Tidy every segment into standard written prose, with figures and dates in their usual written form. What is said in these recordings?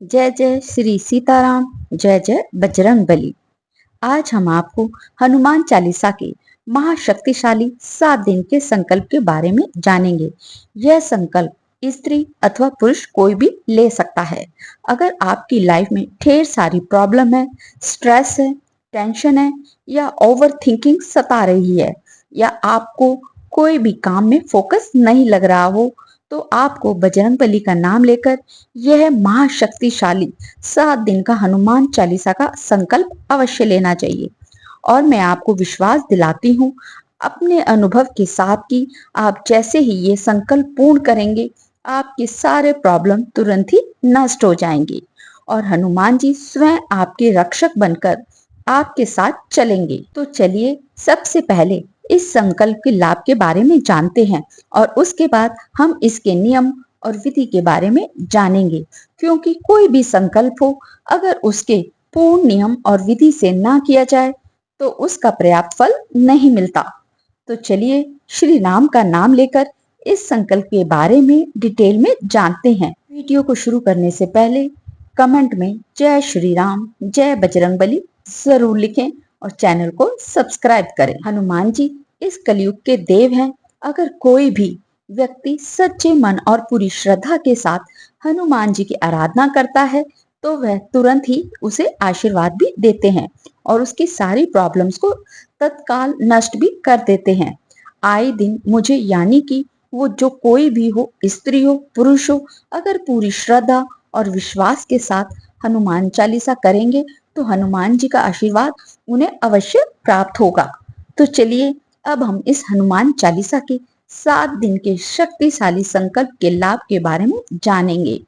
जय जय श्री सीताराम। जय जय बजरंग बली। आज हम आपको हनुमान चालीसा के महाशक्तिशाली 7 दिन के संकल्प के बारे में जानेंगे। यह संकल्प स्त्री अथवा पुरुष कोई भी ले सकता है। अगर आपकी लाइफ में ढेर सारी प्रॉब्लम है, स्ट्रेस है, टेंशन है या ओवर थिंकिंग सता रही है या आपको कोई भी काम में फोकस नहीं लग रहा हो, तो आपको बजरंग बली का नाम लेकर यह महाशक्तिशाली 7 दिन का हनुमान चालीसा का संकल्प अवश्य लेना चाहिए। और मैं आपको विश्वास दिलाती हूँ अपने अनुभव के साथ कि आप जैसे ही ये संकल्प पूर्ण करेंगे, आपके सारे प्रॉब्लम तुरंत ही नष्ट हो जाएंगे और हनुमान जी स्वयं आपके रक्षक बनकर आपके साथ चलेंगे। तो चलिए सबसे पहले इस संकल्प के लाभ के बारे में जानते हैं और उसके बाद हम इसके नियम और विधि के बारे में जानेंगे। क्योंकि कोई भी संकल्प हो, अगर उसके पूर्ण नियम और विधि से ना किया जाए तो उसका पर्याप्त फल नहीं मिलता। तो चलिए श्री राम का नाम लेकर इस संकल्प के बारे में डिटेल में जानते हैं। वीडियो को शुरू करने से पहले कमेंट में जय श्री राम, जय बजरंगबली जरूर लिखें और चैनल को सब्सक्राइब करें। हनुमान जी इस कलयुग के देव हैं। अगर कोई भी व्यक्ति सच्चे मन और पूरी श्रद्धा के साथ हनुमान जी की आराधना करता है तो वह तुरंत ही उसे आशीर्वाद भी देते हैं और उसकी सारी प्रॉब्लम्स को तत्काल नष्ट भी कर देते हैं। आए दिन मुझे यानी कि वो जो कोई भी हो, स्त्री हो पुरुष हो, अगर पूरी श्रद्धा और विश्वास के साथ हनुमान चालीसा करेंगे तो हनुमान जी का आशीर्वाद उन्हें अवश्य प्राप्त होगा। तो चलिए अब हम इस हनुमान चालीसा के 7 दिन के शक्तिशाली संकल्प के लाभ के बारे में जानेंगे।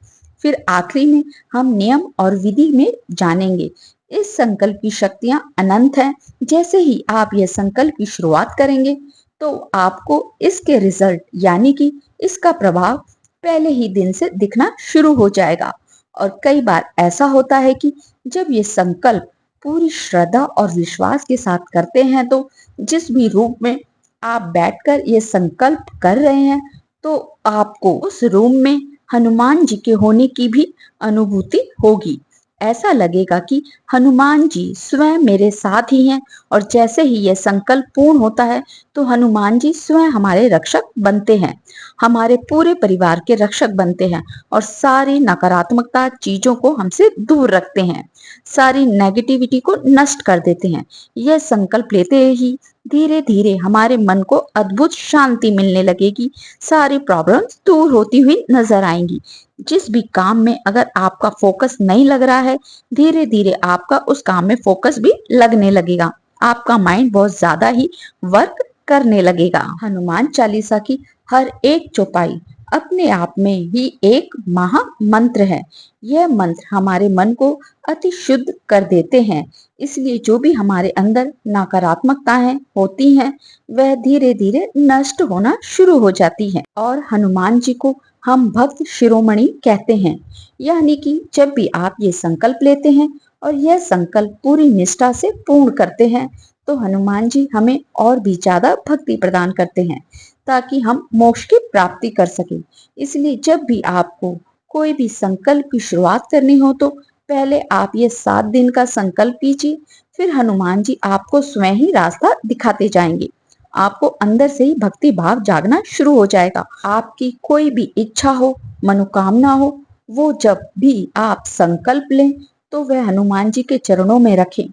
फिर आखिरी में हम नियम और विधि में जानेंगे। इस संकल्प की शक्तियां अनंत हैं। जैसे ही आप यह संकल्प की शुरुआत करेंगे तो आपको इसके रिजल्ट यानी कि इसका प्रभाव पहले ही दिन से दिखना शुरू हो जाएगा। और कई बार ऐसा होता है कि जब ये संकल्प पूरी श्रद्धा और विश्वास के साथ करते हैं तो जिस भी रूप में आप बैठकर ये संकल्प कर रहे हैं तो आपको उस रूम में हनुमान जी के होने की भी अनुभूति होगी। ऐसा लगेगा कि हनुमान जी स्वयं मेरे साथ ही हैं और जैसे ही यह संकल्प पूर्ण होता है तो हनुमान जी स्वयं हमारे रक्षक बनते हैं, हमारे पूरे परिवार के रक्षक बनते हैं और सारी नकारात्मकता चीजों को हमसे दूर रखते हैं, सारी नेगेटिविटी को नष्ट कर देते हैं। यह संकल्प लेते ही धीरे धीरे हमारे मन को अद्भुत शांति मिलने लगेगी, सारी प्रॉब्लम्स दूर होती हुई नजर आएंगी। जिस भी काम में अगर आपका फोकस नहीं लग रहा है, धीरे धीरे आपका उस काम में फोकस भी लगने लगेगा, आपका माइंड बहुत ज्यादा ही वर्क करने लगेगा। हनुमान चालीसा की हर एक चौपाई अपने आप में ही एक महा मंत्र है। यह मंत्र हमारे मन को अति शुद्ध कर देते हैं, इसलिए जो भी हमारे अंदर नकारात्मकताएं होती हैं वह धीरे धीरे नष्ट होना शुरू हो जाती है। और हनुमान जी को हम भक्त शिरोमणि कहते हैं। यानी कि जब भी आप ये संकल्प लेते हैं और यह संकल्प पूरी निष्ठा से पूर्ण करते हैं तो हनुमान जी हमें और भी ज्यादा भक्ति प्रदान करते हैं ताकि हम मोक्ष की प्राप्ति कर सकें। इसलिए जब भी आपको कोई भी संकल्प की शुरुआत करनी हो तो पहले आप ये 7 दिन का संकल्प कीजिए, फिर हनुमान जी आपको स्वयं ही रास्ता दिखाते जाएंगे। आपको अंदर से ही भक्ति भाव जागना शुरू हो जाएगा। आपकी कोई भी इच्छा हो, मनोकामना हो, वो जब भी आप संकल्प लें तो वह हनुमान जी के चरणों में रखें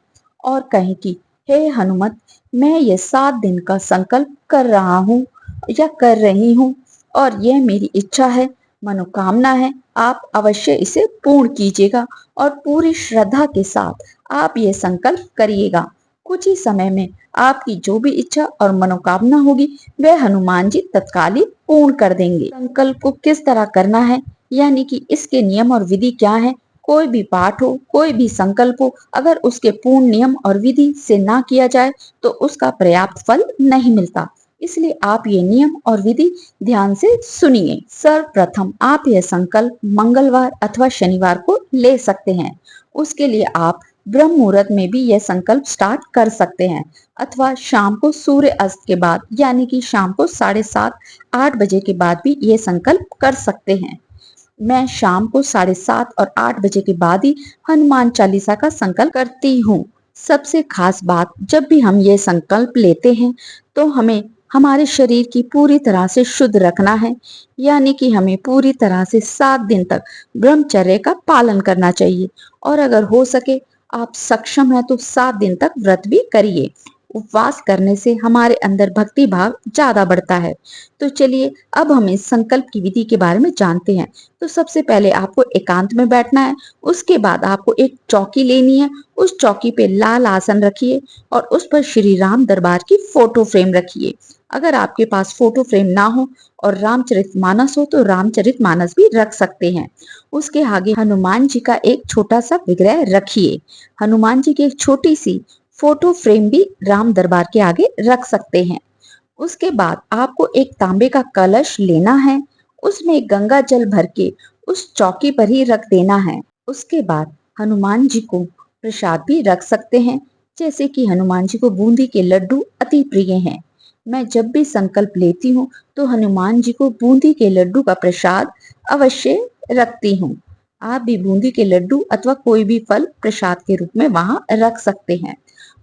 और कहें कि हे हनुमत, मैं ये 7 दिन का संकल्प कर रहा हूँ या कर रही हूँ और यह मेरी इच्छा है, मनोकामना है, आप अवश्य इसे पूर्ण कीजिएगा और पूरी श्रद्धा के साथ आप ये संकल्प करिएगा। कुछ ही समय में आपकी जो भी इच्छा और मनोकामना होगी वह हनुमान जी तत्काल ही पूर्ण कर देंगे। संकल्प को किस तरह करना है यानी कि इसके नियम और विधि क्या है। कोई भी पाठ हो, कोई भी संकल्प हो, अगर उसके पूर्ण नियम और विधि से ना किया जाए तो उसका पर्याप्त फल नहीं मिलता। इसलिए आप ये नियम और विधि ध्यान से सुनिए। सर्वप्रथम आप यह संकल्प मंगलवार अथवा शनिवार को ले सकते हैं। उसके लिए आप ब्रह्म मुहूर्त में भी यह संकल्प स्टार्ट कर सकते हैं अथवा शाम को सूर्य अस्त के बाद यानी कि शाम को 7:30 8 बजे के बाद भी यह संकल्प कर सकते हैं। मैं शाम को 7:30 और 8 बजे के बाद ही हनुमान चालीसा का संकल्प करती हूँ। सबसे खास बात, जब भी हम ये संकल्प लेते हैं तो हमें हमारे शरीर की पूरी तरह से शुद्ध रखना है, यानी कि हमें पूरी तरह से 7 दिन तक ब्रह्मचर्य का पालन करना चाहिए। और अगर हो सके, आप सक्षम है तो 7 दिन तक व्रत भी करिए। उपवास करने से हमारे अंदर भक्ति भाव ज्यादा बढ़ता है। तो चलिए अब हम इस संकल्प की विधि के बारे में जानते हैं। तो सबसे पहले आपको एकांत में बैठना है। उसके बाद आपको एक चौकी लेनी है। उस चौकी पे लाल आसन रखिए और उस पर श्री राम दरबार की फोटो फ्रेम रखिए। अगर आपके पास फोटो फ्रेम ना हो और रामचरितमानस हो तो रामचरितमानस भी रख सकते हैं। उसके आगे हनुमान जी का एक छोटा सा विग्रह रखिए। हनुमान जी की एक छोटी सी फोटो फ्रेम भी राम दरबार के आगे रख सकते हैं। उसके बाद आपको एक तांबे का कलश लेना है। उसमें गंगा जल भर के उस चौकी पर ही रख देना है। उसके बाद हनुमान जी को प्रसाद भी रख सकते हैं, जैसे कि हनुमान जी को बूंदी के लड्डू अति प्रिय हैं। मैं जब भी संकल्प लेती हूँ तो हनुमान जी को बूंदी के लड्डू का प्रसाद अवश्य रखती हूँ। आप भी बूंदी के लड्डू अथवा कोई भी फल प्रसाद के रूप में वहां रख सकते हैं।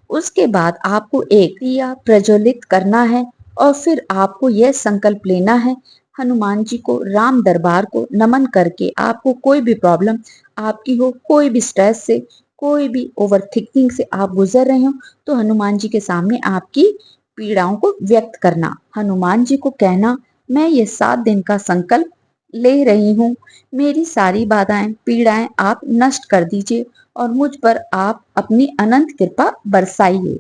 उसके बाद आपको एक दिया प्रज्वलित करना है और फिर आपको यह संकल्प लेना है, हनुमान जी को राम दरबार को नमन करके आपको कोई भी प्रॉब्लम आपकी हो, कोई भी स्ट्रेस से, कोई भी ओवर थिंकिंग से आप गुजर रहे हो, तो हनुमान जी के सामने आपकी पीड़ाओं को व्यक्त करना। हनुमान जी को कहना, मैं ये 7 दिन का संकल्प ले रही हूँ, मेरी सारी बाधाएं पीड़ाएं आप नष्ट कर दीजिए और मुझ पर आप अपनी अनंत कृपा बरसाइए।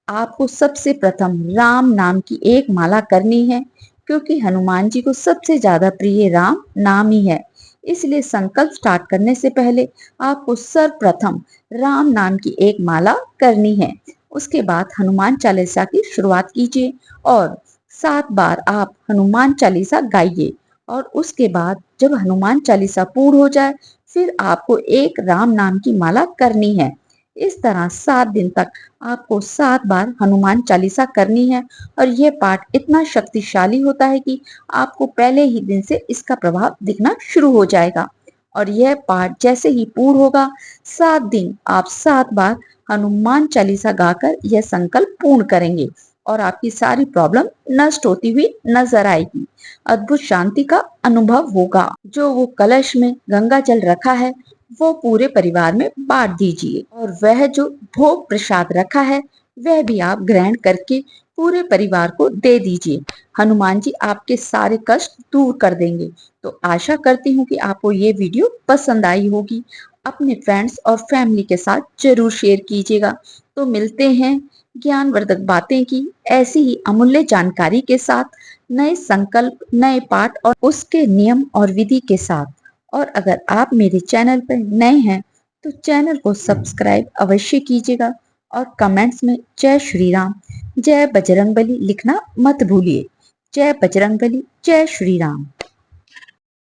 आपको सबसे प्रथम राम नाम की एक माला करनी है, क्योंकि हनुमान जी को सबसे ज्यादा प्रिय राम नाम ही है। इसलिए संकल्प स्टार्ट करने से पहले आपको सर्वप्रथम राम नाम की एक माला करनी है। उसके बाद हनुमान चालीसा की शुरुआत कीजिए और 7 बार आप हनुमान चालीसा गाइए। और उसके बाद जब हनुमान चालीसा पूर्ण हो जाए, फिर आपको एक राम नाम की माला करनी है। इस तरह 7 दिन तक आपको 7 बार हनुमान चालीसा करनी है। और यह पाठ इतना शक्तिशाली होता है कि आपको पहले ही दिन से इसका प्रभाव दिखना शुरू हो जाएगा। और यह पाठ जैसे ही पूर्ण होगा, 7 दिन आप 7 बार हनुमान चालीसा गाकर यह संकल्प पूर्ण करेंगे और आपकी सारी प्रॉब्लम नष्ट होती हुई नजर आएगी। अद्भुत शांति का अनुभव होगा। जो वो कलश में गंगा जल रखा है वो पूरे परिवार में बांट दीजिए और वह जो भोग प्रसाद रखा है वह भी आप ग्रहण करके पूरे परिवार को दे दीजिए। हनुमान जी आपके सारे कष्ट दूर कर देंगे। तो आशा करती हूँ कि आपको ये वीडियो पसंद आई होगी। अपने फ्रेंड्स और फैमिली के साथ जरूर शेयर कीजिएगा। तो मिलते हैं ज्ञानवर्धक बातें की ऐसी ही अमूल्य जानकारी के साथ, नए संकल्प, नए पाठ और उसके नियम और विधि के साथ। और अगर आप मेरे चैनल पर नए हैं तो चैनल को सब्सक्राइब अवश्य कीजिएगा और कमेंट्स में जय श्री राम, जय बजरंगबली लिखना मत भूलिए। जय बजरंगबली, जय श्री राम।